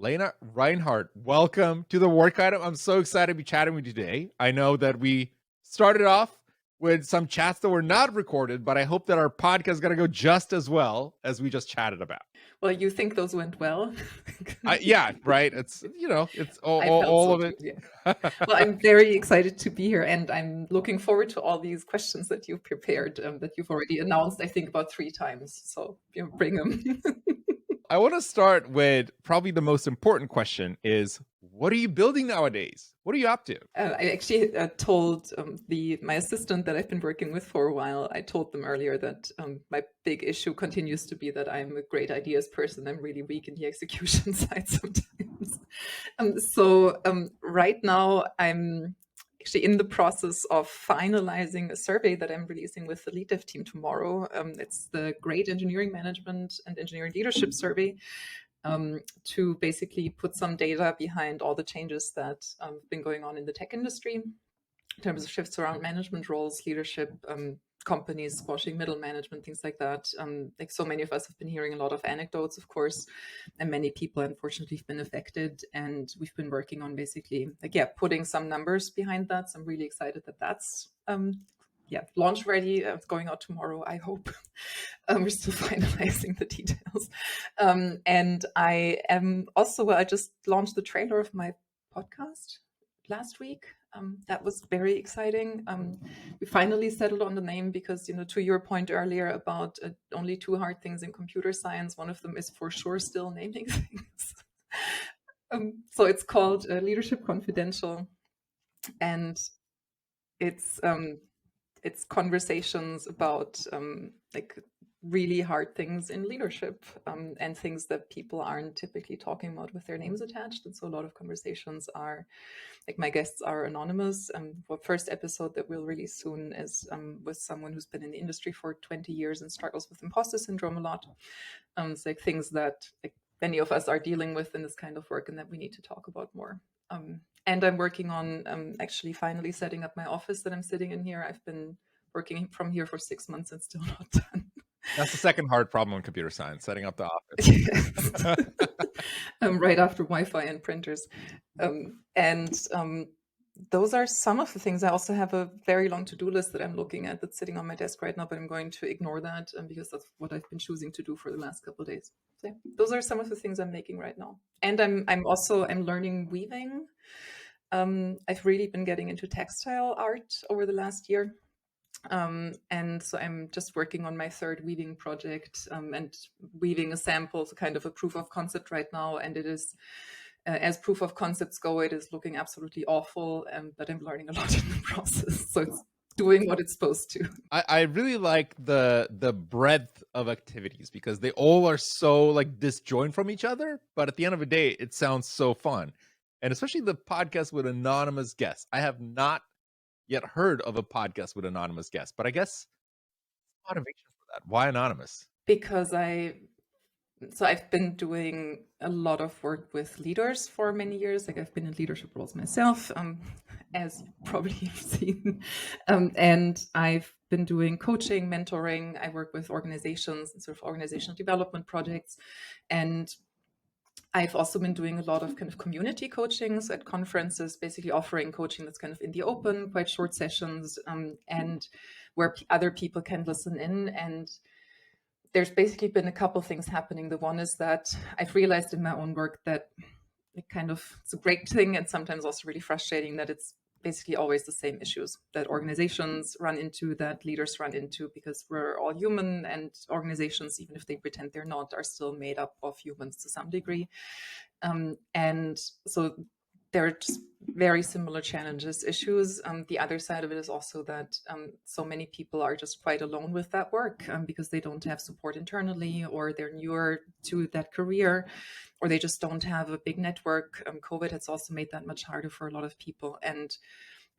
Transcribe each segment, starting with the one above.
Lena Reinhard, welcome to the work item. I'm so excited to be chatting with you today. I know that we started off with some chats that were not recorded, but I hope that our podcast is going to go just as well as we just chatted about. Well, you think those went well? Yeah, right. It's, it's I felt all so of it. too, yeah. Well, I'm very excited to be here, and I'm looking forward to all these questions that you've prepared, that you've already announced, I think, about 3 times. So bring them. I want to start with probably the most important question is, what are you building nowadays? What are you up to? I actually told my assistant that I've been working with for a while, I told them earlier that my big issue continues to be that I'm a great ideas person. I'm really weak in the execution side sometimes. So right now I'm actually in the process of finalizing a survey that I'm releasing with the lead dev team tomorrow. It's the Great Engineering Management and Engineering Leadership Survey, to basically put some data behind all the changes that have been going on in the tech industry in terms of shifts around management roles, leadership, companies squashing middle management, things like that. Like so many of us have been hearing a lot of anecdotes, of course, and many people unfortunately have been affected. And we've been working on basically putting some numbers behind that. So I'm really excited that that's launch ready. It's going out tomorrow, I hope. We're still finalizing the details. And I am also, I just launched the trailer of my podcast last week. That was very exciting. We finally settled on the name because, to your point earlier about only 2 hard things in computer science, one of them is for sure still naming things. So it's called Leadership Confidential, and it's conversations about like really hard things in leadership, and things that people aren't typically talking about with their names attached. And so a lot of conversations are like, my guests are anonymous. The first episode that we'll release soon is with someone who's been in the industry for 20 years and struggles with imposter syndrome a lot. It's like things that like many of us are dealing with in this kind of work and that we need to talk about more. And I'm working on actually finally setting up my office that I'm sitting in here. I've been working from here for 6 months and still not done. That's the second hard problem in computer science, setting up the office. Right after Wi-Fi and printers. Those are some of the things. I also have a very long to-do list that I'm looking at that's sitting on my desk right now, but I'm going to ignore that because that's what I've been choosing to do for the last couple of days. So yeah, those are some of the things I'm making right now. And I'm learning weaving. I've really been getting into textile art over the last year. And so I'm just working on my 3rd weaving project, and weaving a sample, so kind of a proof of concept right now. And it is, as proof of concepts go, it is looking absolutely awful, but I'm learning a lot in the process. So it's doing what it's supposed to. I really like the breadth of activities because they all are so like disjoint from each other, but at the end of the day, it sounds so fun. And especially the podcast with anonymous guests. I have not yet heard of a podcast with anonymous guests, but I guess motivation for that. Why anonymous? Because I've been doing a lot of work with leaders for many years. Like I've been in leadership roles myself, as you probably have seen. And I've been doing coaching, mentoring. I work with organizations and sort of organizational development projects. And I've also been doing a lot of kind of community coachings at conferences, basically offering coaching that's kind of in the open, quite short sessions, and where other people can listen in. And there's basically been a couple things happening. The one is that I've realized in my own work that it's a great thing and sometimes also really frustrating that it's basically always the same issues that organizations run into, that leaders run into, because we're all human, and organizations, even if they pretend they're not, are still made up of humans to some degree. And so there are just very similar challenges, issues. The other side of it is also that so many people are just quite alone with that work because they don't have support internally, or they're newer to that career, or they just don't have a big network. COVID has also made that much harder for a lot of people.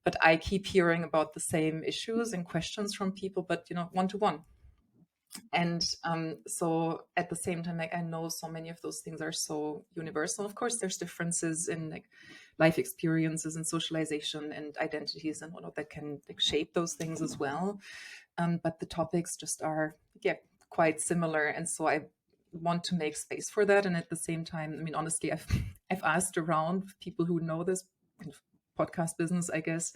But I keep hearing about the same issues and questions from people, but one-to-one. And so at the same time, like, I know so many of those things are so universal. Of course, there's differences in like life experiences and socialization and identities and whatnot that can like shape those things as well. But the topics just are quite similar. And so want to make space for that. And at the same time, I mean, honestly, I've asked around people who know this kind of podcast business, I guess,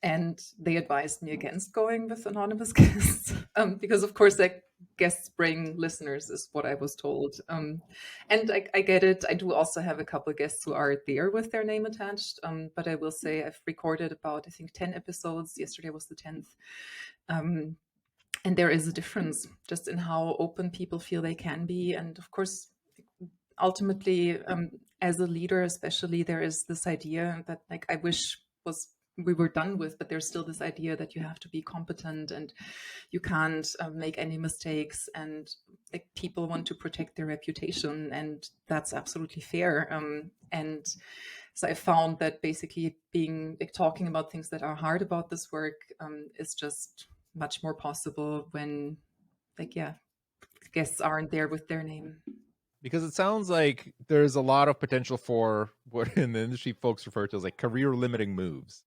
and they advised me against going with anonymous guests because, of course, like guests bring listeners, is what I was told. And I get it. I do also have a couple of guests who are there with their name attached. But I will say I've recorded about, I think, 10 episodes. Yesterday was the 10th. And there is a difference just in how open people feel they can be. And of course, ultimately, as a leader, especially, there is this idea that, like, I wish we were done with, but there's still this idea that you have to be competent and you can't make any mistakes, and like people want to protect their reputation, and that's absolutely fair. And so I found that basically being like talking about things that are hard about this work is just much more possible when, like, yeah, guests aren't there with their name. Because it sounds like there's a lot of potential for what in the industry folks refer to as like career limiting moves,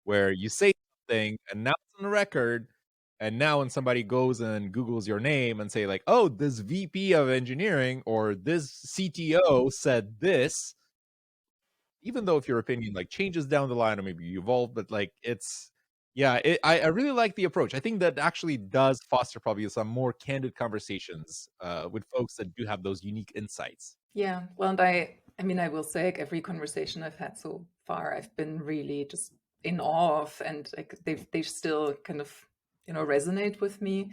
where you say something and now it's on the record, and now when somebody goes and Googles your name and say like, oh, this VP of engineering or this CTO said this, even though if your opinion like changes down the line or maybe you evolve, but like it's I really like the approach. I think that actually does foster probably some more candid conversations with folks that do have those unique insights. Yeah, well, and I mean, I will say, like, every conversation I've had so far, I've been really just in awe of, and like they still kind of, you know, resonate with me.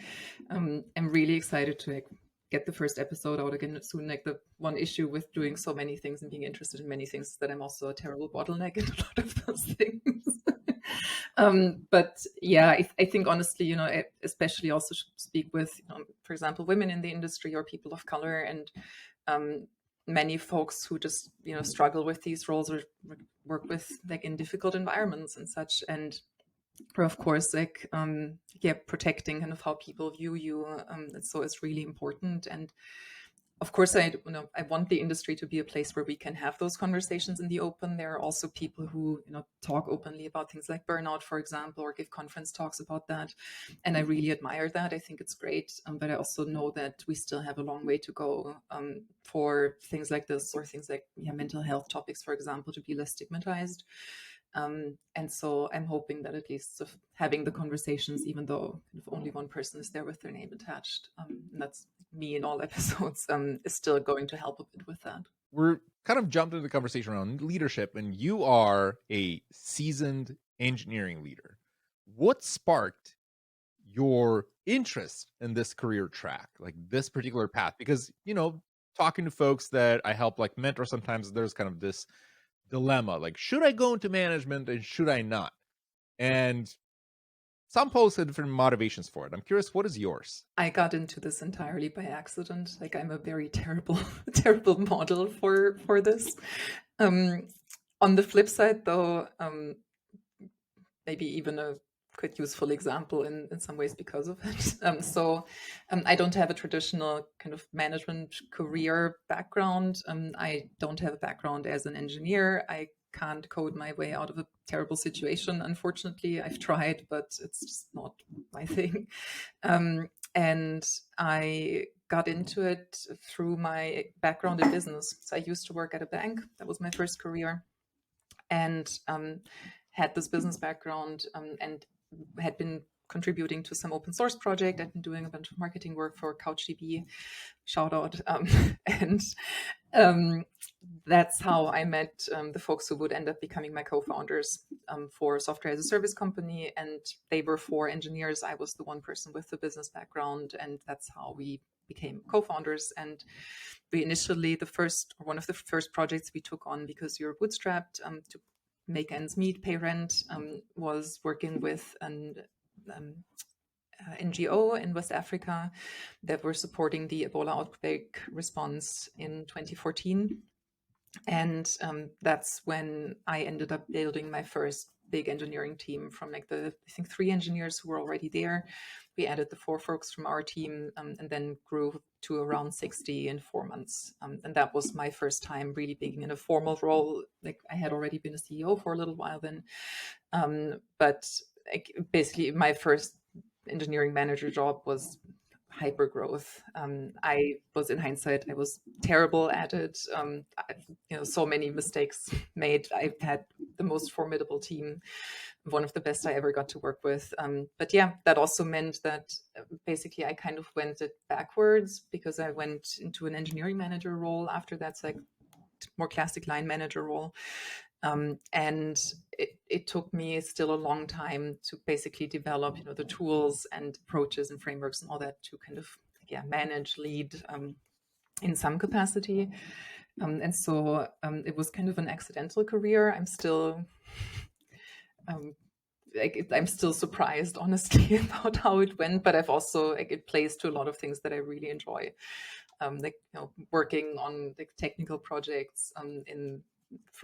I'm really excited to like get the first episode out again soon. Like, the one issue with doing so many things and being interested in many things is that I'm also a terrible bottleneck in a lot of those things. But yeah, I think honestly, you know, I especially also speak with, you know, for example, women in the industry or people of color, and many folks who just, you know, struggle with these roles or work with like in difficult environments and such. And of course, like, yeah, protecting kind of how people view you. So it's really important. And of course, I want the industry to be a place where we can have those conversations in the open. There are also people who, you know, talk openly about things like burnout, for example, or give conference talks about that, and I really admire that. I think it's great, but I also know that we still have a long way to go for things like this, or things like, yeah, mental health topics, for example, to be less stigmatized. And so I'm hoping that at least of having the conversations, even though kind of only one person is there with their name attached, and that's me in all episodes, is still going to help a bit with that. We're kind of jumped into the conversation around leadership, and you are a seasoned engineering leader. What sparked your interest in this career track, like this particular path? Because, you know, talking to folks that I help like mentor, sometimes there's kind of this dilemma, like, should I go into management and should I not? And some folks have different motivations for it. I'm curious, what is yours? I got into this entirely by accident. Like, I'm a very terrible, terrible model for this. On the flip side, though, maybe even a quite useful example in some ways because of it. I don't have a traditional kind of management career background. I don't have a background as an engineer. I can't code my way out of a terrible situation. Unfortunately, I've tried, but it's just not my thing. And I got into it through my background in business. So I used to work at a bank. That was my first career, and had this business background, and had been contributing to some open source project. I've been doing a bunch of marketing work for CouchDB, shout out. And that's how I met the folks who would end up becoming my co-founders for software as a service company. And they were 4 engineers. I was the one person with the business background. And that's how we became co-founders. And we initially, one of the first projects we took on, because you're bootstrapped, to make ends meet, pay rent, was working with an NGO in West Africa that were supporting the Ebola outbreak response in 2014. And that's when I ended up building my first big engineering team from like I think 3 engineers who were already there. We added the 4 folks from our team, and then grew to around 60 in 4 months. And that was my first time really being in a formal role. Like, I had already been a CEO for a little while then. But like, basically my first engineering manager job was hyper growth. I was, in hindsight, I was terrible at it. So many mistakes made. I've had the most formidable team, one of the best I ever got to work with. But yeah, that also meant that basically I kind of went it backwards, because I went into an engineering manager role after that's like more classic line manager role. And it took me still a long time to basically develop, the tools and approaches and frameworks and all that to kind of manage, lead in some capacity. And so it was kind of an accidental career. I'm still I'm still surprised, honestly, about how it went. But I've also it plays to a lot of things that I really enjoy, working on technical projects,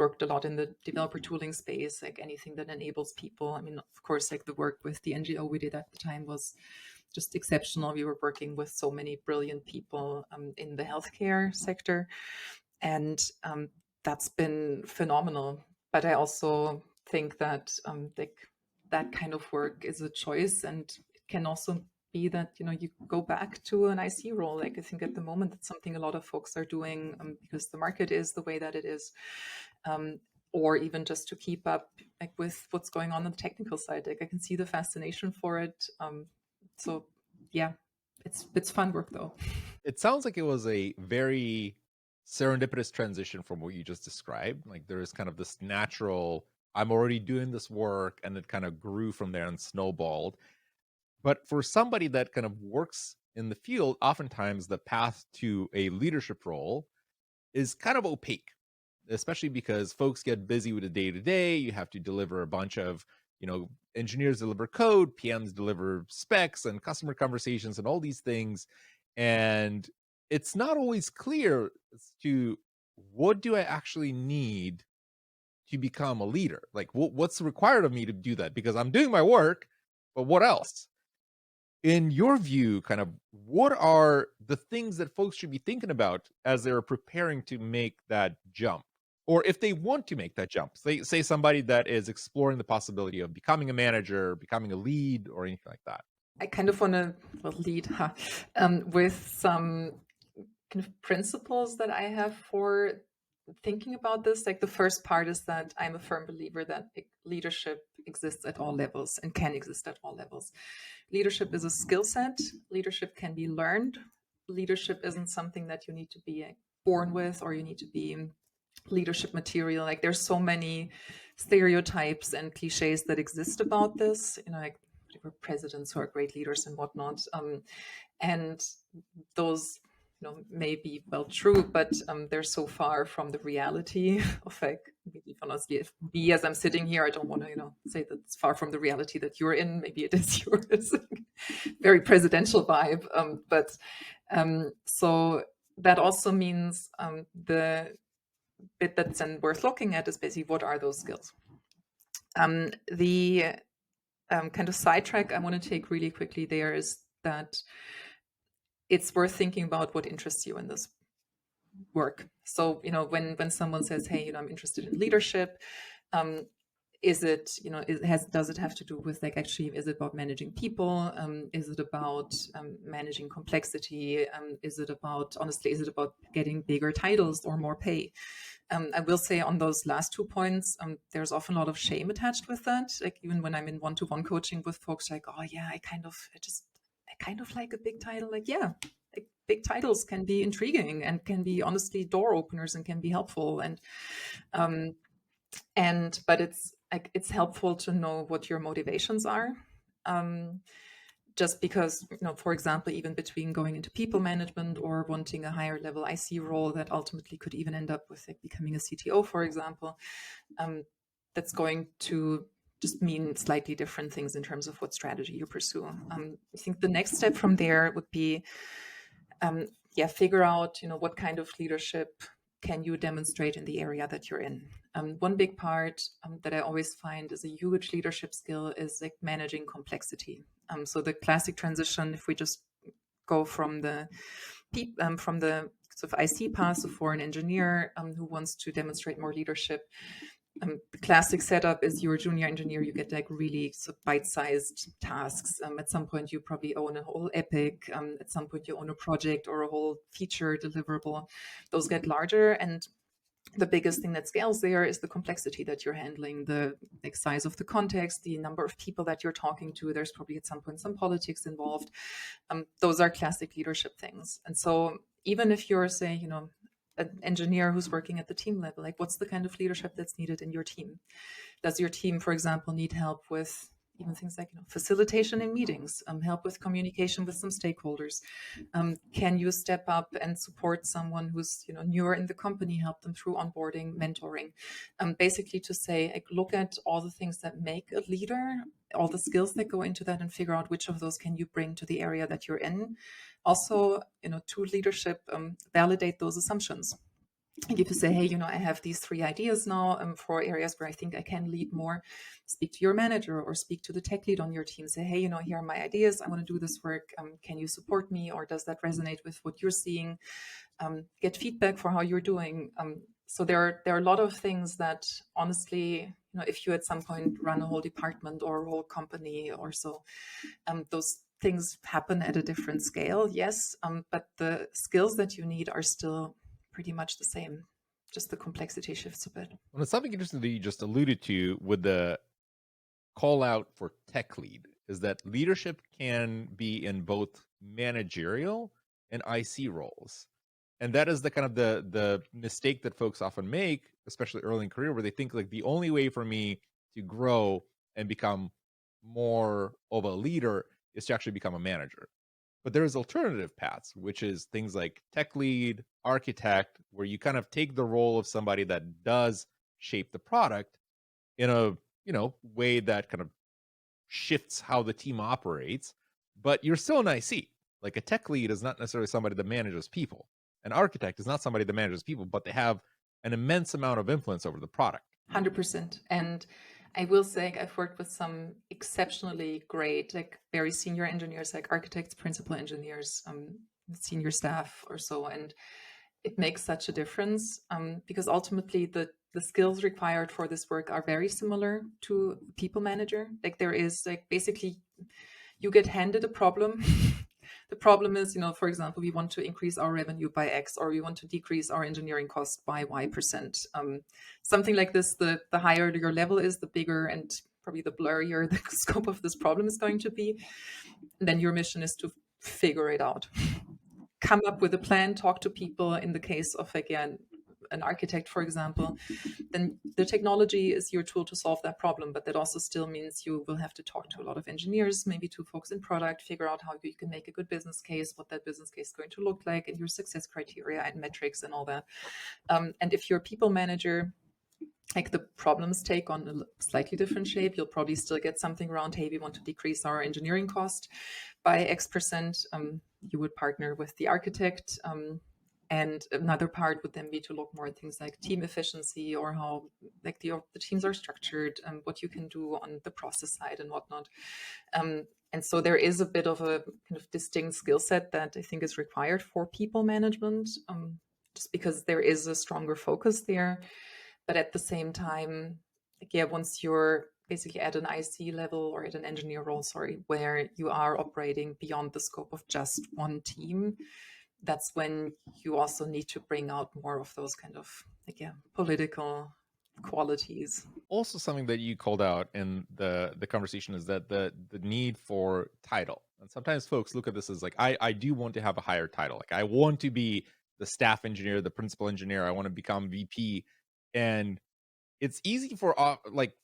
worked a lot in the developer tooling space, like anything that enables people. I mean, of course, like the work with the NGO we did at the time was just exceptional. We were working with so many brilliant people in the healthcare sector, and that's been phenomenal. But I also think that that kind of work is a choice, and it can also be that you go back to an IC role. Like I think at the moment it's something a lot of folks are doing because the market is the way that it is, or even just to keep up with what's going on the technical side. Like I can see the fascination for it. So yeah, it's fun work though. It sounds like it was a very serendipitous transition from what you just described. Like there is kind of this natural, I'm already doing this work, and it kind of grew from there and snowballed. But for somebody that kind of works in the field, oftentimes the path to a leadership role is kind of opaque, especially because folks get busy with the day to day. You have to deliver a bunch of, engineers deliver code, PMs deliver specs and customer conversations and all these things. And it's not always clear as to what do I actually need to become a leader? Like what's required of me to do that? Because I'm doing my work, but what else? In your view, kind of what are the things that folks should be thinking about as they're preparing to make that jump? Or if they want to make that jump, say somebody that is exploring the possibility of becoming a manager, becoming a lead, or anything like that. I kind of want to lead with some kind of principles that I have for thinking about this. Like the first part is that I'm a firm believer that leadership exists at all levels and can exist at all levels. Leadership is a skill set. Leadership can be learned. Leadership isn't something that you need to be born with, or you need to be leadership material. Like there's so many stereotypes and cliches that exist about this, like presidents who are great leaders and whatnot. And those may be well true, but they're so far from the reality of maybe honestly, if me as I'm sitting here, I don't want to say that it's far from the reality that you're in. Maybe it is yours. Very presidential vibe, but so that also means the bit that's then worth looking at is basically what are those skills. The kind of sidetrack I want to take really quickly there is that it's worth thinking about what interests you in this work. So, when someone says, hey, I'm interested in leadership, is it, does it have to do with actually, is it about managing people? Is it about managing complexity? Is it about getting bigger titles or more pay? I will say on those last 2 points, there's often a lot of shame attached with that. Like even when I'm in one-to-one coaching with folks, like, oh yeah, I kind of like a big title. Like, yeah, big titles can be intriguing and can be honestly door openers and can be helpful. But it's helpful to know what your motivations are. Just because, for example, even between going into people management or wanting a higher level IC role that ultimately could even end up with becoming a CTO, for example, that's going to just mean slightly different things in terms of what strategy you pursue. I think the next step from there would be, figure out, what kind of leadership can you demonstrate in the area that you're in. One big part that I always find is a huge leadership skill is managing complexity. So the classic transition, if we just go from the sort of IC path for an engineer who wants to demonstrate more leadership, The classic setup is you're a junior engineer, you get like really bite-sized tasks. At some point, you probably own a whole epic. At some point, you own a project or a whole feature deliverable. Those get larger, and the biggest thing that scales there is the complexity that you're handling, the like size of the context, the number of people that you're talking to. There's probably at some point some politics involved. Those are classic leadership things. And so even if you're, say, an engineer who's working at the team level, like what's the kind of leadership that's needed in your team? Does your team, for example, need help with even things like facilitation in meetings, help with communication with some stakeholders? Can you step up and support someone who's newer in the company, help them through onboarding, mentoring? Basically to say, like, look at all the things that make a leader, all the skills that go into that, and figure out which of those can you bring to the area that you're in. Also, to leadership, validate those assumptions. Like if you say, hey, I have these 3 ideas now for areas where I think I can lead more, speak to your manager or speak to the tech lead on your team. Say, hey, here are my ideas. I want to do this work. Can you support me? Or does that resonate with what you're seeing? Get feedback for how you're doing. So there are a lot of things that, honestly, if you at some point run a whole department or a whole company or so, those things happen at a different scale, yes, but the skills that you need are still pretty much the same. Just the complexity shifts a bit. Well, it's something interesting that you just alluded to with the call out for tech lead is that leadership can be in both managerial and IC roles. And that is the kind of the mistake that folks often make, especially early in career, where they think like the only way for me to grow and become more of a leader is to actually become a manager. But there's alternative paths, which is things like tech lead, architect, where you kind of take the role of somebody that does shape the product in a way that kind of shifts how the team operates, but you're still an IC. Like a tech lead is not necessarily somebody that manages people. An architect is not somebody that manages people, but they have an immense amount of influence over the product. 100%. And I will say I've worked with some exceptionally great, like very senior engineers, like architects, principal engineers, senior staff or so. And it makes such a difference because ultimately the skills required for this work are very similar to people manager. Like there is like basically you get handed a problem. The problem is, for example, we want to increase our revenue by X, or we want to decrease our engineering cost by Y%. Something like this, the higher your level is, the bigger and probably the blurrier the scope of this problem is going to be. And then your mission is to figure it out. Come up with a plan, talk to people. In the case of, again, an architect, for example, then the technology is your tool to solve that problem. But that also still means you will have to talk to a lot of engineers, maybe to folks in product, figure out how you can make a good business case, what that business case is going to look like, and your success criteria and metrics and all that. And if you're a people manager, like the problems take on a slightly different shape. You'll probably still get something around, hey, we want to decrease our engineering cost by X%. You would partner with the architect. And another part would then be to look more at things like team efficiency or how like the teams are structured and what you can do on the process side and whatnot. And so there is a bit of a kind of distinct skill set that I think is required for people management, just because there is a stronger focus there. But at the same time, once you're basically at an IC level or at an engineer role, where you are operating beyond the scope of just one team, that's when you also need to bring out more of those kind of political qualities. Also, something that you called out in the conversation is that the need for title. And sometimes folks look at this as like, I do want to have a higher title. Like I want to be the staff engineer, the principal engineer. I want to become VP. And it's easy for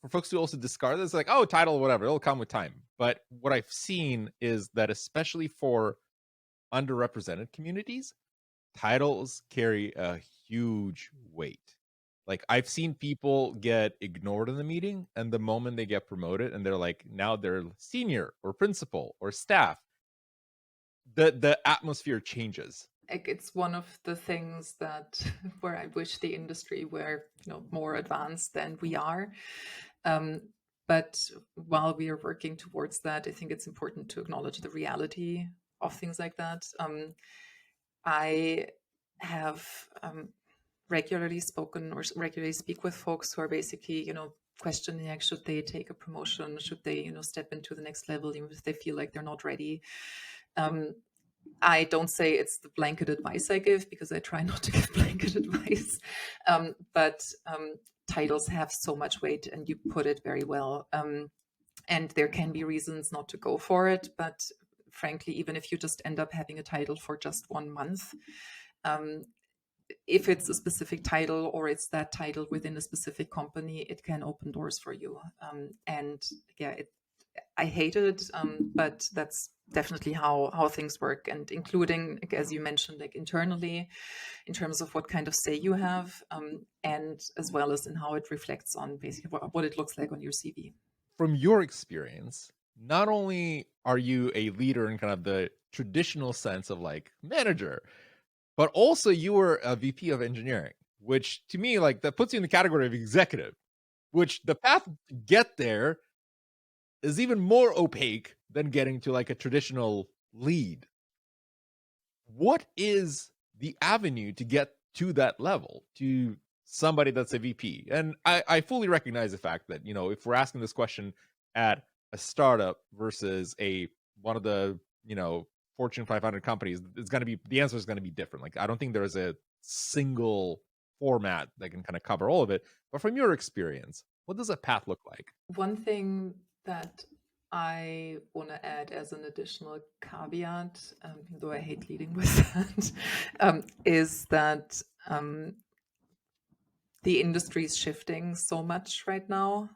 folks to also discard this, like, oh, title, whatever, it'll come with time. But what I've seen is that especially for underrepresented communities, titles carry a huge weight. Like I've seen people get ignored in the meeting, and the moment they get promoted and they're like, now they're senior or principal or staff, the atmosphere changes. It's one of the things that where I wish the industry were more advanced than we are. But while we are working towards that, I think it's important to acknowledge the reality of things like that. I have regularly spoken or regularly speak with folks who are basically, questioning, like, should they take a promotion? Should they, step into the next level, even if they feel like they're not ready? I don't say it's the blanket advice I give, because I try not to give blanket advice. But titles have so much weight, and you put it very well. And there can be reasons not to go for it. But frankly, even if you just end up having a title for just 1 month, if it's a specific title or it's that title within a specific company, it can open doors for you. And yeah, I hate it, but that's definitely how things work, and including, like, as you mentioned, like internally, in terms of what kind of say you have, and as well as in how it reflects on basically what it looks like on your CV. From your experience, not only are you a leader in kind of the traditional sense of like manager, but also you were a VP of engineering, which to me, like, that puts you in the category of executive, which the path to get there is even more opaque than getting to like a traditional lead. What is the avenue to get to that level, to somebody that's a VP? And I fully recognize the fact that, if we're asking this question at a startup versus one of the, Fortune 500 companies, the answer is going to be different. Like, I don't think there is a single format that can kind of cover all of it. But from your experience, what does a path look like? One thing that I want to add as an additional caveat, even though I hate leading with that, is that the industry is shifting so much right now.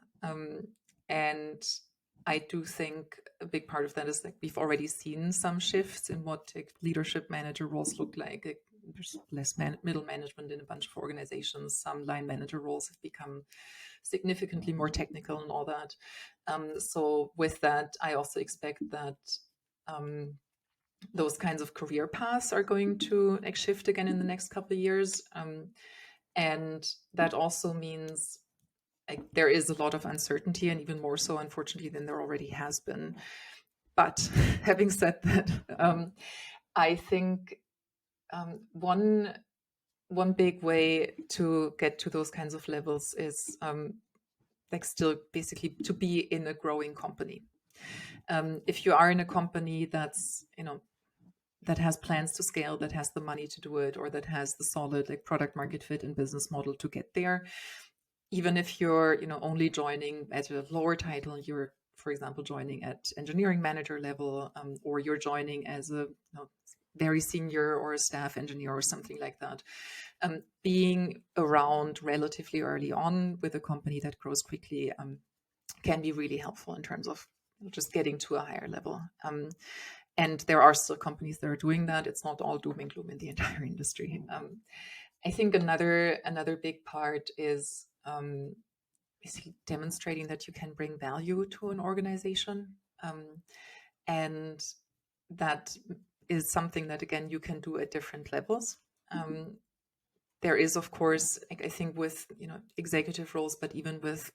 And I do think a big part of that is, like, we've already seen some shifts in what, like, leadership manager roles look like. There's less middle management in a bunch of organizations. Some line manager roles have become significantly more technical and all that. So with that, I also expect that those kinds of career paths are going to, like, shift again in the next couple of years. And that also means, like, there is a lot of uncertainty, and even more so, unfortunately, than there already has been. But having said that, I think one big way to get to those kinds of levels is, like, still basically to be in a growing company. If you are in a company that's, that has plans to scale, that has the money to do it, or that has the solid, like, product market fit and business model to get there, even if you're, only joining at a lower title, you're, for example, joining at engineering manager level, or you're joining as a very senior or a staff engineer or something like that. Being around relatively early on with a company that grows quickly can be really helpful in terms of just getting to a higher level. And there are still companies that are doing that. It's not all doom and gloom in the entire industry. I think another big part is basically demonstrating that you can bring value to an organization. And that is something that, again, you can do at different levels. There is, of course, I think with, executive roles, but even with,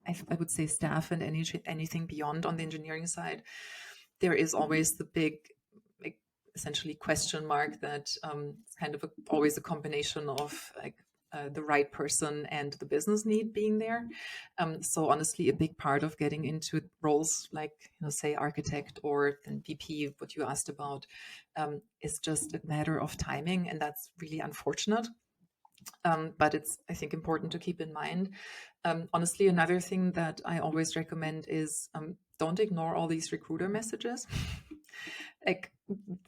I would say, staff and anything beyond on the engineering side, there is always the big, like, essentially question mark that it's kind of always a combination of, like, the right person and the business need being there. So honestly, a big part of getting into roles like, say, architect or then VP, what you asked about, is just a matter of timing, and that's really unfortunate. But it's, I think, important to keep in mind. Honestly, another thing that I always recommend is don't ignore all these recruiter messages. Like,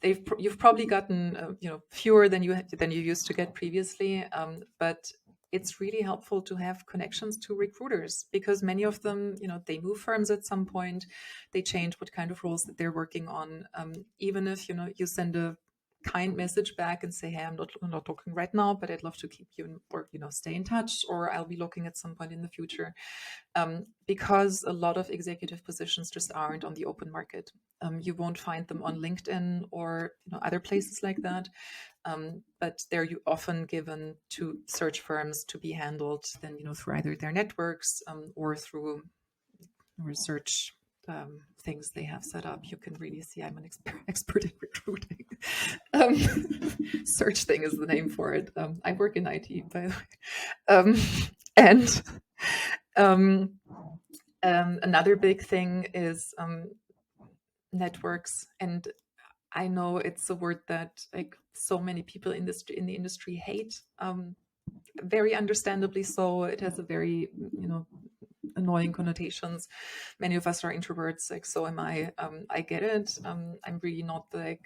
you've probably gotten fewer than you used to get previously, but it's really helpful to have connections to recruiters, because many of them, they move firms at some point, they change what kind of roles that they're working on. Even if you send a kind message back and say, hey, I'm not looking right now, but I'd love to keep you, or stay in touch, or I'll be looking at some point in the future, because a lot of executive positions just aren't on the open market. You won't find them on LinkedIn or other places like that, but they're often given to search firms to be handled then through either their networks or through research things they have set up, you can really see I'm an expert in recruiting. Um, Search thing is the name for it. I work in IT, by the way. And another big thing is networks. And I know it's a word that like so many people in the industry hate. Very understandably so. It has a very, annoying connotations. Many of us are introverts, like so am I. I get it. I'm really not like,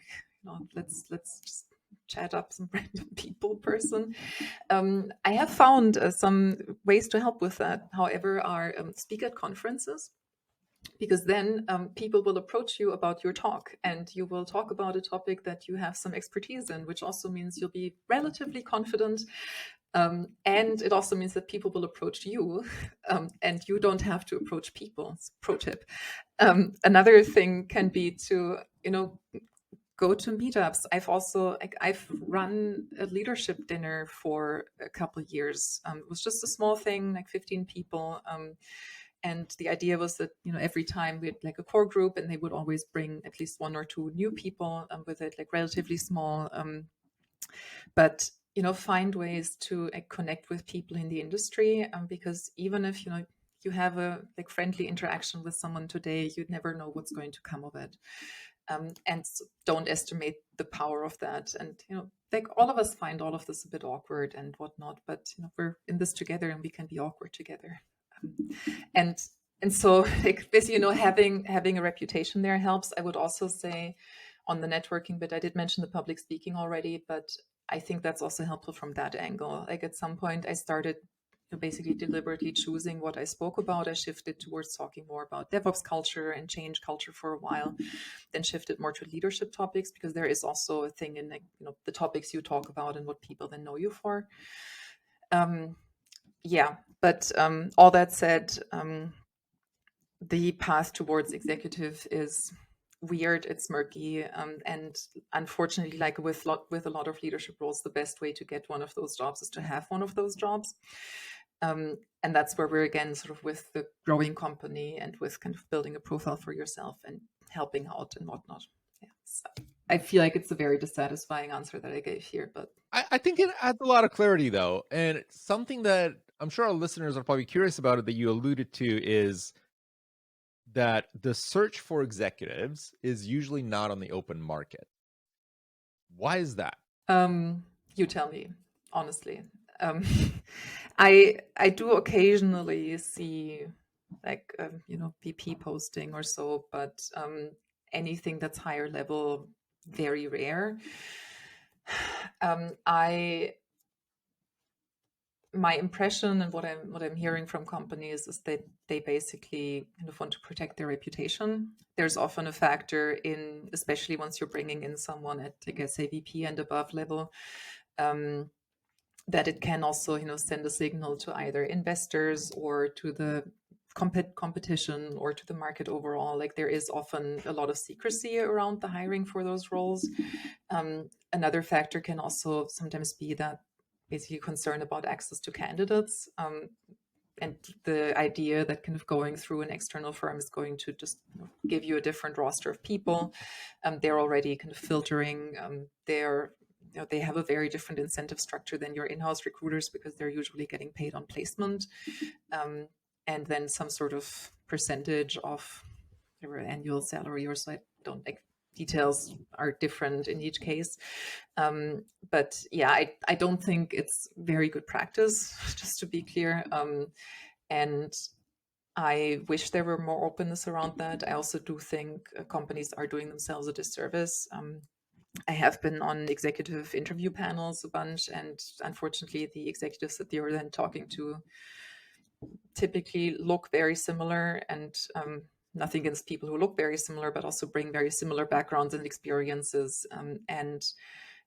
let's just chat up some random people person. I have found some ways to help with that. However, are speak at conferences, because then people will approach you about your talk and you will talk about a topic that you have some expertise in, which also means you'll be relatively confident. And it also means that people will approach you and you don't have to approach people. It's a pro tip. Another thing can be to, go to meetups. I've run a leadership dinner for a couple of years. It was just a small thing, like 15 people. And the idea was that, every time we had like a core group and they would always bring at least one or two new people with it, like relatively small. But, find ways to connect with people in the industry, because even if, you have a like friendly interaction with someone today, you'd never know what's going to come of it. And don't estimate the power of that. And, like all of us find all of this a bit awkward and whatnot, but, we're in this together and we can be awkward together. And so like this, having a reputation there helps. I would also say on the networking bit, I did mention the public speaking already, but I think that's also helpful from that angle. Like at some point I started basically deliberately choosing what I spoke about. I shifted towards talking more about DevOps culture and change culture for a while, then shifted more to leadership topics, because there is also a thing in like, the topics you talk about and what people then know you for. Yeah, but all that said, the path towards executive is weird, it's murky, and unfortunately, like with a lot of leadership roles, the best way to get one of those jobs is to have one of those jobs. And that's where we're again sort of with the growing company and with kind of building a profile for yourself and helping out and whatnot. Yeah, so I feel like it's a very dissatisfying answer that I gave here, but I think it adds a lot of clarity, though. And something that I'm sure our listeners are probably curious about it that you alluded to is that the search for executives is usually not on the open market. Why is that? You tell me, honestly. I do occasionally see like, VP posting or so, but anything that's higher level, very rare. My impression and what I'm hearing from companies is that they basically kind of want to protect their reputation. There's often a factor in, especially once you're bringing in someone at, I guess, say VP and above level, that it can also, send a signal to either investors or to the competition or to the market overall. Like there is often a lot of secrecy around the hiring for those roles. Another factor can also sometimes be that basically concern about access to candidates, and the idea that kind of going through an external firm is going to just give you a different roster of people. They're already kind of filtering. They have a very different incentive structure than your in-house recruiters, because they're usually getting paid on placement, and then some sort of percentage of their annual salary or so. I don't like details are different in each case. But yeah, I don't think it's very good practice, just to be clear. And I wish there were more openness around that. I also do think companies are doing themselves a disservice. I have been on executive interview panels a bunch, and unfortunately, the executives that they were then talking to typically look very similar, and nothing against people who look very similar, but also bring very similar backgrounds and experiences. And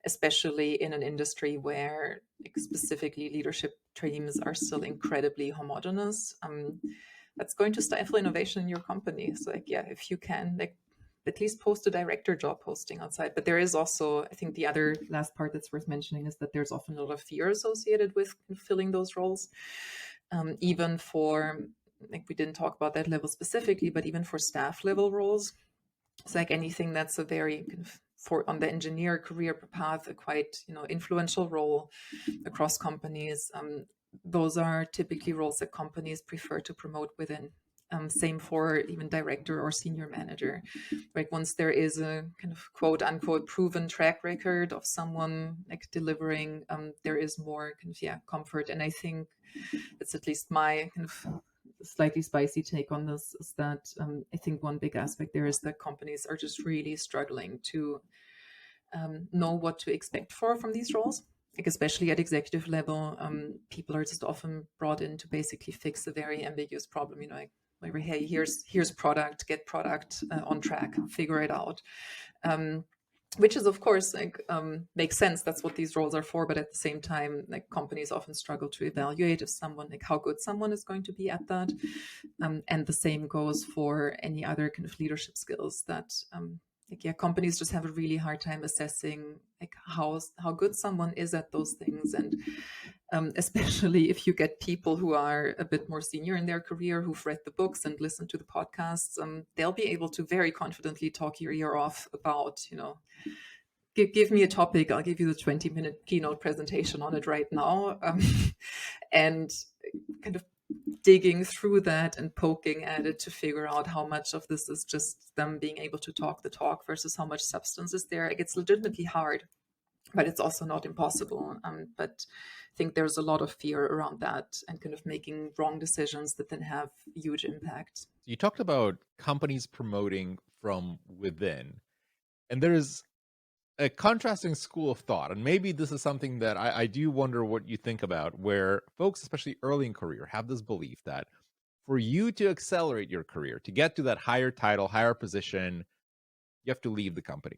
especially in an industry where specifically leadership teams are still incredibly homogenous, that's going to stifle innovation in your company. So like, yeah, if you can, like, at least post a director job posting outside. But there is also, I think the other last part that's worth mentioning is that there's often a lot of fear associated with filling those roles. Even for like we didn't talk about that level specifically, but even for staff level roles, it's like anything that's a very kind of for on the engineer career path, a quite influential role across companies. Those are typically roles that companies prefer to promote within. Same for even director or senior manager. Right, once there is a kind of quote unquote proven track record of someone like delivering, there is more kind of comfort. And I think it's at least my kind of slightly spicy take on this is that I think one big aspect there is that companies are just really struggling to know what to expect from these roles. Like especially at executive level, people are just often brought in to basically fix a very ambiguous problem. Like hey, here's product, get product on track, figure it out. Which is of course like makes sense. That's what these roles are for. But at the same time, like companies often struggle to evaluate if someone like how good someone is going to be at that. And the same goes for any other kind of leadership skills that companies just have a really hard time assessing like how good someone is at those things. And especially if you get people who are a bit more senior in their career, who've read the books and listened to the podcasts, they'll be able to very confidently talk your ear off about, give me a topic, I'll give you the 20-minute keynote presentation on it right now. And kind of digging through that and poking at it to figure out how much of this is just them being able to talk the talk versus how much substance is there. Like, it's legitimately hard, but it's also not impossible. But I think there's a lot of fear around that and kind of making wrong decisions that then have huge impact. You talked about companies promoting from within, and there's a contrasting school of thought, and maybe this is something that I do wonder what you think about, where folks, especially early in career, have this belief that for you to accelerate your career, to get to that higher title, higher position, you have to leave the company.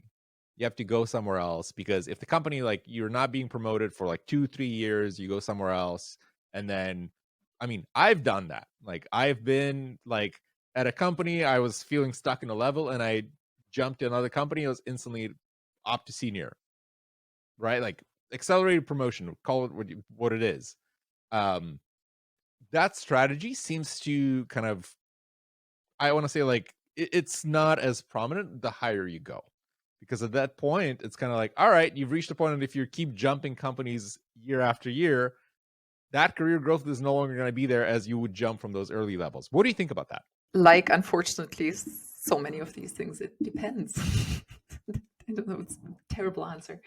You have to go somewhere else, because if the company, like, you're not being promoted for like 2-3 years, you go somewhere else. And then, I mean, I've done that. Like, I've been like at a company, I was feeling stuck in a level, and I jumped to another company. I was instantly up to senior, right? Like accelerated promotion, call it what it is. That strategy seems to kind of, I want to say, like, it's not as prominent the higher you go, because at that point it's kind of like, all right, you've reached a point, and if you keep jumping companies year after year, that career growth is no longer going to be there as you would jump from those early levels. What do you think about that? Like, unfortunately, so many of these things, it depends. I don't know, it's a terrible answer.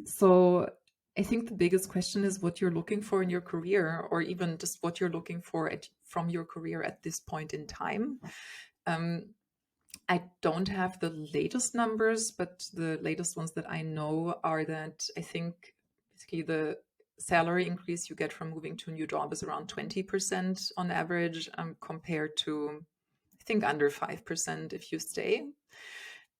So I think the biggest question is what you're looking for in your career, or even just what you're looking for from your career at this point in time. I don't have the latest numbers, but the latest ones that I know are that I think basically the salary increase you get from moving to a new job is around 20% on average, compared to, I think, under 5% if you stay.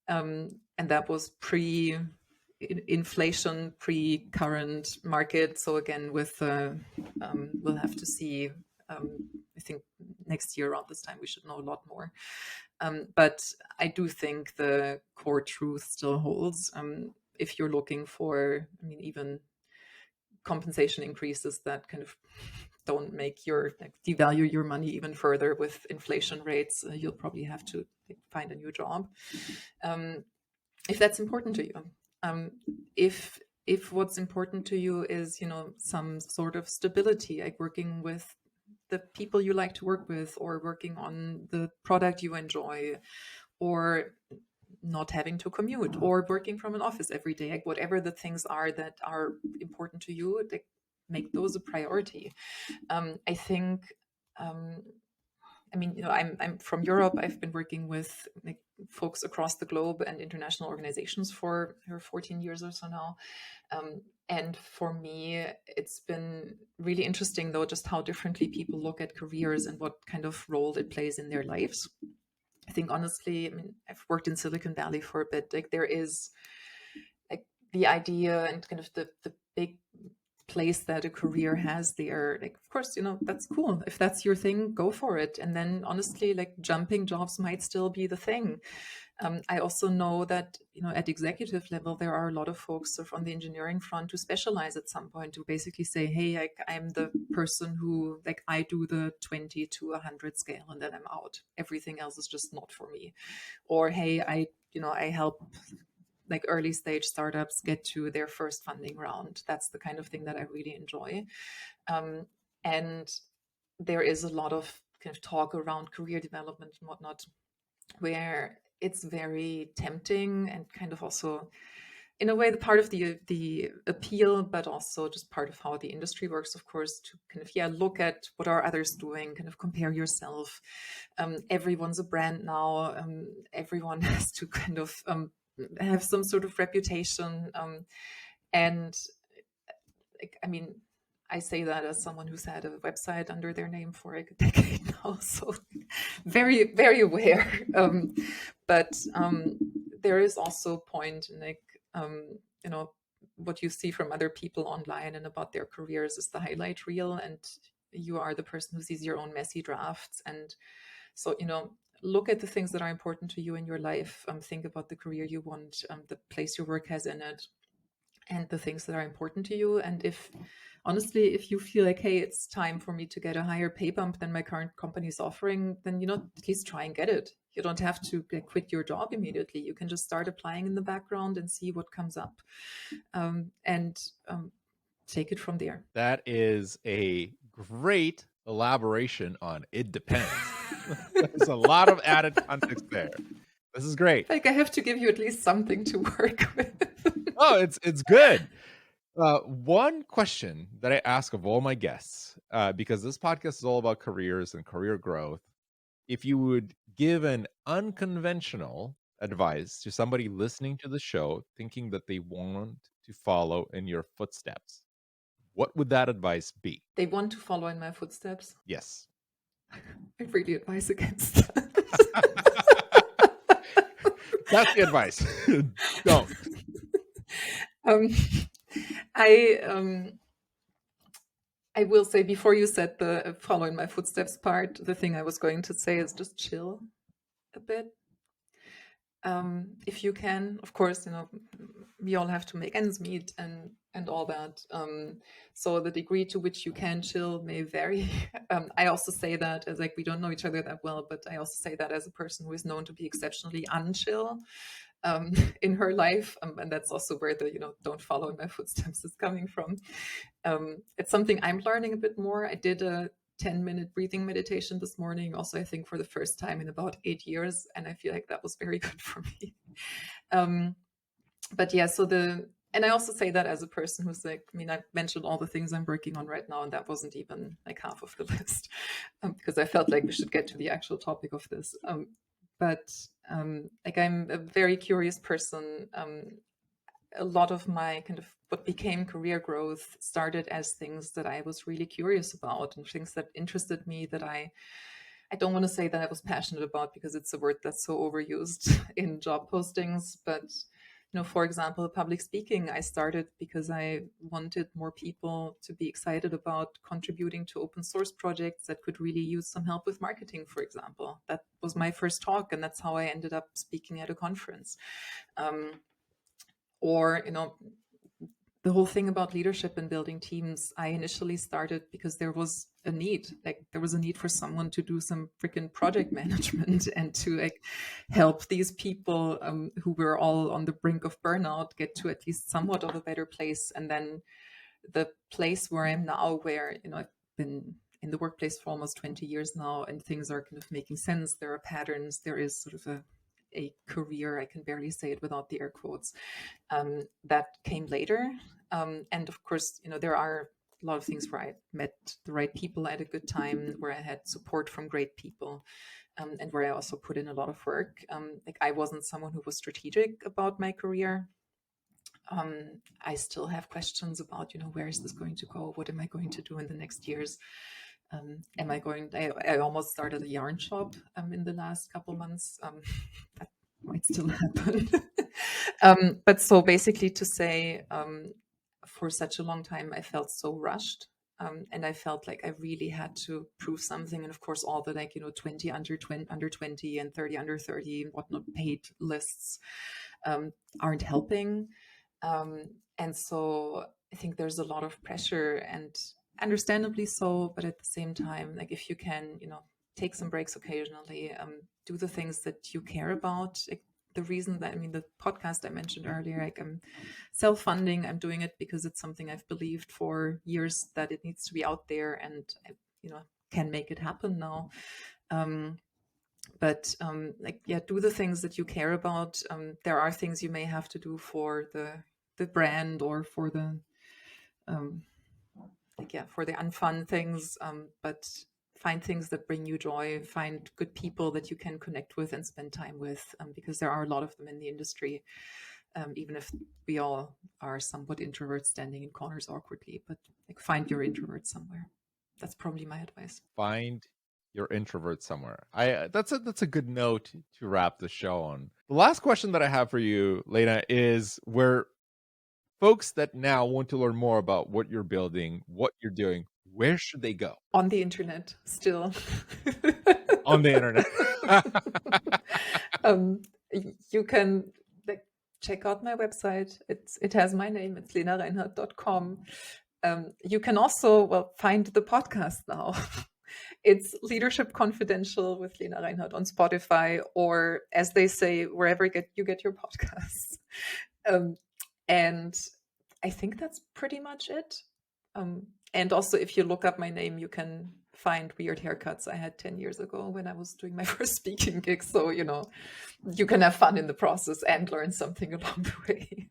And that was pre-inflation, pre-current market. So again, with we'll have to see. I think next year around this time we should know a lot more. But I do think the core truth still holds. If you're looking for, I mean, even compensation increases that kind of don't make your devalue your money even further with inflation rates, you'll probably have to find a new job. If that's important to you, if what's important to you is some sort of stability, like working with the people you like to work with, or working on the product you enjoy, or not having to commute, or working from an office every day, like whatever the things are that are important to you, like, make those a priority. I think, I mean, I'm from Europe. I've been working with like folks across the globe and international organizations for 14 years or so now. And for me, it's been really interesting, though, just how differently people look at careers and what kind of role it plays in their lives. I think, honestly, I mean, I've worked in Silicon Valley for a bit. Like, there is like the idea and kind of the big place that a career has there. Like, of course, that's cool. If that's your thing, go for it. And then honestly, like, jumping jobs might still be the thing. I also know that, at executive level, there are a lot of folks sort of on the engineering front who specialize at some point to basically say, hey, I'm the person who, I do the 20 to 100 scale and then I'm out. Everything else is just not for me. Or, hey, I help early stage startups get to their first funding round. That's the kind of thing that I really enjoy. And there is a lot of kind of talk around career development and whatnot, where it's very tempting and kind of also, in a way, the part of the appeal, but also just part of how the industry works, of course, to kind of, look at what are others doing, kind of compare yourself. Everyone's a brand now. Everyone has to kind of have some sort of reputation. And I mean, I say that as someone who's had a website under their name for a decade now, so very, very aware. But there is also a point in what you see from other people online and about their careers is the highlight reel, and you are the person who sees your own messy drafts. And so, look at the things that are important to you in your life. Think about the career you want, the place your work has in it, and the things that are important to you. And if you feel like, hey, it's time for me to get a higher pay bump than my current company is offering, then, at least try and get it. You don't have to quit your job immediately. You can just start applying in the background and see what comes up, and take it from there. That is a great elaboration on it depends. There's a lot of added context there. This is great. I have to give you at least something to work with. Oh, it's good. One question that I ask of all my guests, because this podcast is all about careers and career growth. If you would give an unconventional advice to somebody listening to the show, thinking that they want to follow in your footsteps, what would that advice be? They want to follow in my footsteps? Yes. I really advise against that. That's the advice. Don't. I will say, before you said the follow in my footsteps part, the thing I was going to say is just chill a bit. If you can, of course, we all have to make ends meet and all that. So the degree to which you can chill may vary. I also say that as we don't know each other that well, but I also say that as a person who is known to be exceptionally unchill in her life. And that's also where the, don't follow in my footsteps is coming from. It's something I'm learning a bit more. I did a 10-minute breathing meditation this morning, also, I think for the first time in about 8 years. And I feel like that was very good for me. But yeah, and I also say that as a person who's I mentioned all the things I'm working on right now, and that wasn't even half of the list, because I felt like we should get to the actual topic of this. But I'm a very curious person. A lot of my kind of what became career growth started as things that I was really curious about and things that interested me, that I don't want to say that I was passionate about, because it's a word that's so overused in job postings. But, for example, public speaking, I started because I wanted more people to be excited about contributing to open source projects that could really use some help with marketing, for example. That was my first talk, and that's how I ended up speaking at a conference. Or, the whole thing about leadership and building teams, I initially started because there was a need. There was a need for someone to do some freaking project management and to help these people who were all on the brink of burnout get to at least somewhat of a better place. And then the place where I'm now, where I've been in the workplace for almost 20 years now, and things are kind of making sense. There are patterns. There is sort of a career, I can barely say it without the air quotes, that came later. And of course, there are a lot of things where I met the right people at a good time, where I had support from great people, and where I also put in a lot of work. I wasn't someone who was strategic about my career. I still have questions about, where is this going to go? What am I going to do in the next years? I almost started a yarn shop in the last couple months. That might still happen. But so basically to say, for such a long time, I felt so rushed. and I felt like I really had to prove something. And of course, all the 20 under 20 and 30 under 30 and whatnot paid lists aren't helping. And so I think there's a lot of pressure, and understandably so, but at the same time, like if you can, take some breaks occasionally, do the things that you care about. Like, the reason that, the podcast I mentioned earlier, like I'm self-funding, I'm doing it because it's something I've believed for years that it needs to be out there, and I, can make it happen now. But do the things that you care about. There are things you may have to do for the brand or for the for the unfun things, but find things that bring you joy, find good people that you can connect with and spend time with, because there are a lot of them in the industry, even if we all are somewhat introverts standing in corners awkwardly. But find your introvert somewhere. That's probably my advice. Find your introvert somewhere. That's a good note to wrap the show on. The last question that I have for you, Lena, is where folks that now want to learn more about what you're building, what you're doing, where should they go? On the internet, still. On the internet. You can check out my website. It has my name. It's lenareinhard.com. You can also find the podcast now. It's Leadership Confidential with Lena Reinhard on Spotify, or as they say, wherever you get your podcasts. And I think that's pretty much it. And also, if you look up my name, you can find weird haircuts I had 10 years ago when I was doing my first speaking gig. So, you can have fun in the process and learn something along the way.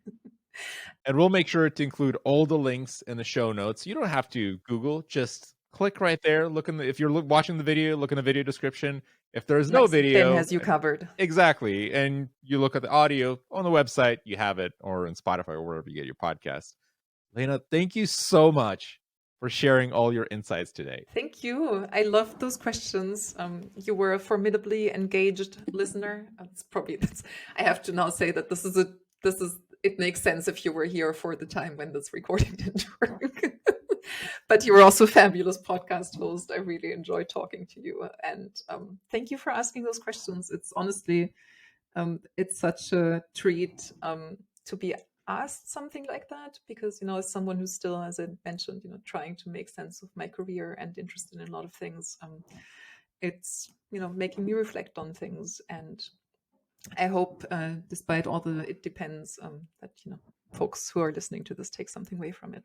And we'll make sure to include all the links in the show notes. You don't have to Google, just click right there. If you're watching the video, look in the video description. If there's no video, Ben has you covered. Exactly. And you look at the audio on the website, you have it, or in Spotify or wherever you get your podcast. Lena, thank you so much for sharing all your insights today. Thank you. I loved those questions. You were a formidably engaged listener. I have to now say that it makes sense if you were here for the time when this recording didn't work. But you were also a fabulous podcast host. I really enjoyed talking to you. And thank you for asking those questions. It's honestly, it's such a treat to be asked something like that, because, as someone who's still, as I mentioned, trying to make sense of my career and interested in a lot of things, it's, making me reflect on things. And I hope, despite all it depends, that, folks who are listening to this take something away from it.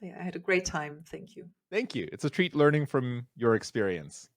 I had a great time. Thank you. Thank you. It's a treat learning from your experience.